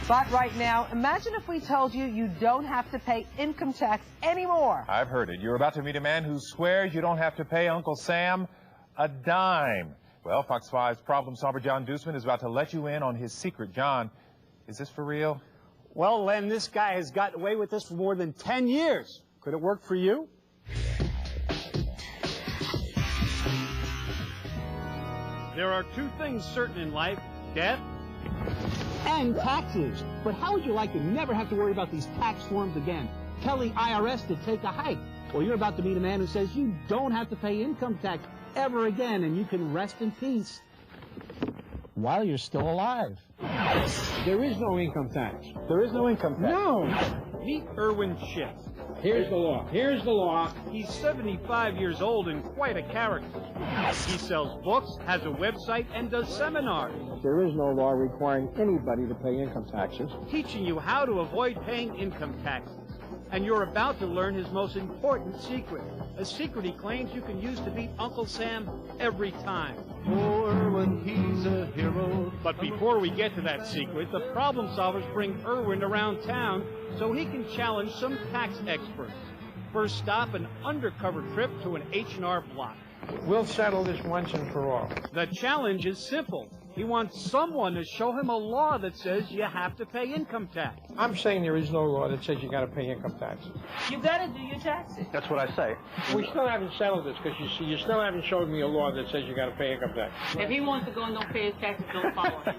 But right now, imagine if we told you you don't have to pay income tax anymore. I've heard it. You're about to meet a man who swears you don't have to pay Uncle Sam a dime. Well, Fox 5's problem solver John Deuceman is about to let you in on his secret. John, is this for real? Well, Len, this guy has gotten away with this for more than 10 years. Could it work for you? There are two things certain in life, death and taxes. But how would you like to never have to worry about these tax forms again? Tell the IRS to take a hike. Well, you're about to meet a man who says you don't have to pay income tax ever again, and you can rest in peace while you're still alive. There is no income tax. There is no income tax. No. Meet Irwin Schiff. Here's the law. Here's the law. He's 75 years old and quite a character. He sells books, has a website, and does seminars. There is no law requiring anybody to pay income taxes. Teaching you how to avoid paying income taxes. And you're about to learn his most important secret. A secret he claims you can use to beat Uncle Sam every time. Irwin, he's a hero. But before we get to that secret, the problem solvers bring Irwin around town so he can challenge some tax experts. First stop, an undercover trip to an H&R Block. We'll settle this once and for all. The challenge is simple. He wants someone to show him a law that says you have to pay income tax. I'm saying there is no law that says you got to pay income tax. You gotta do your taxes. That's what I say. We still haven't settled this because you still haven't showed me a law that says you got to pay income tax. If he wants to go and don't pay his taxes, don't follow him.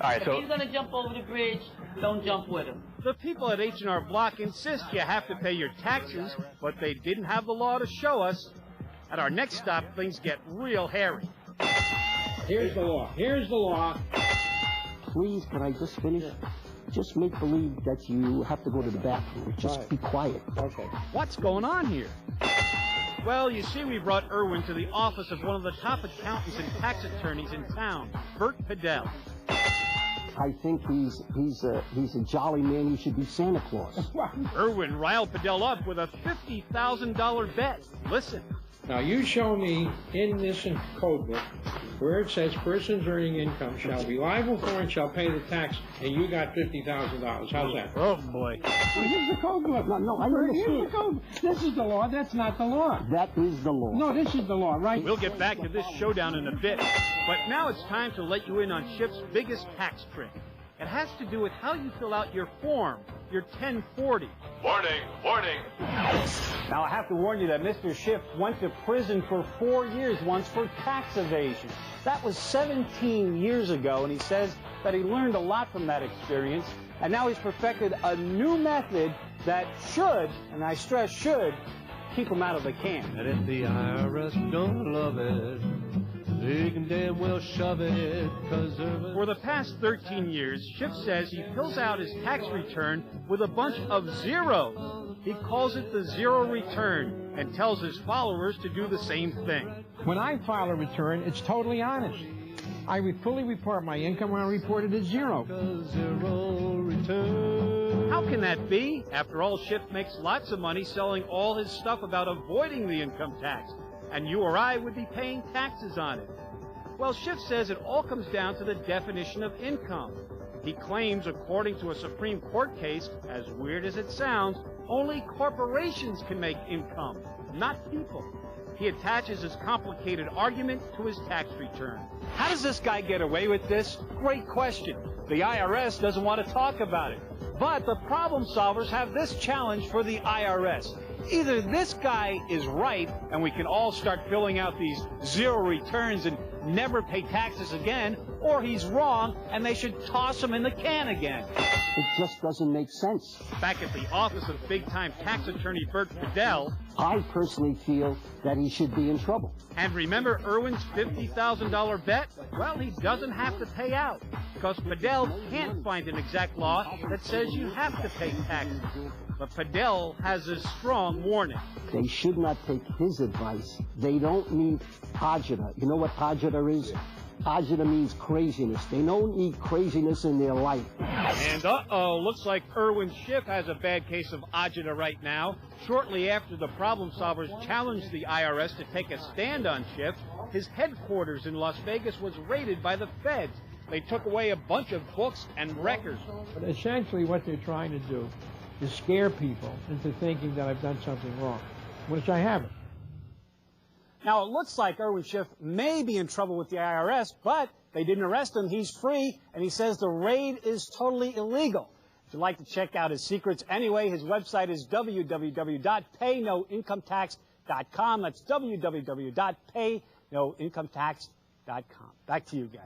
All right, If so he's going to jump over the bridge, don't jump with him. The people at H&R Block insist you have to pay your taxes, but they didn't have the law to show us. At our next stop, things get real hairy. Here's the law. Here's the law. Please, can I just finish? Just make believe that you have to go to the bathroom. Just Right. be quiet. Okay. What's going on here? Well, you see, we brought Irwin to the office of one of the top accountants and tax attorneys in town, Bert Padell. I think he's a jolly man. You should be Santa Claus. Irwin riled Padell up with a $50,000 bet. Listen. Now, you show me in this code book where it says persons earning income shall be liable for and shall pay the tax, and you got $50,000. How's that? Oh, boy. Well, here's the code book. No, I Here's the understand. code. This is the law. That's not the law. That is the law. No, this is the law, right? We'll get back to this showdown in a bit, but now it's time to let you in on Schiff's biggest tax trick. It has to do with how you fill out your form, your 1040. Warning, warning. Now, I have to warn you that Mr. Schiff went to prison for 4 years once for tax evasion. That was 17 years ago, and he says that he learned a lot from that experience, and now he's perfected a new method that should, and I stress should, keep him out of the can. And if the IRS don't love it, they can damn well shove it, 'cause For the past 13 years, Schiff says he fills out his tax return with a bunch of zeros. He calls it the zero return and tells his followers to do the same thing. When I file a return, it's totally honest. I fully report my income when I report it as zero. zero return. How can that be? After all, Schiff makes lots of money selling all his stuff about avoiding the income tax, and you or I would be paying taxes on it. Well, Schiff says it all comes down to the definition of income. He claims, according to a Supreme Court case, as weird as it sounds, only corporations can make income, not people. He attaches his complicated argument to his tax return. How does this guy get away with this? Great question. The IRS doesn't want to talk about it. But the problem solvers have this challenge for the IRS. Either this guy is right and we can all start filling out these zero returns and never pay taxes again, or he's wrong and they should toss him in the can again. It just doesn't make sense. Back at the office of big-time tax attorney Bert Padell. I personally feel that he should be in trouble. And remember Irwin's $50,000 bet? Well, he doesn't have to pay out, because Padell can't find an exact law that says you have to pay taxes. But Padell has a strong warning. They should not take his advice. They don't need agita. You know what agita is? Agita means craziness. They don't need craziness in their life. And uh-oh, looks like Irwin Schiff has a bad case of agita right now. Shortly after the problem solvers challenged the IRS to take a stand on Schiff, his headquarters in Las Vegas was raided by the feds. They took away a bunch of books and records. But essentially what they're trying to do is scare people into thinking that I've done something wrong, which I haven't. Now, it looks like Irwin Schiff may be in trouble with the IRS, but they didn't arrest him. He's free, and he says the raid is totally illegal. If you'd like to check out his secrets anyway, his website is www.paynoincometax.com. That's www.paynoincometax.com. Back to you guys.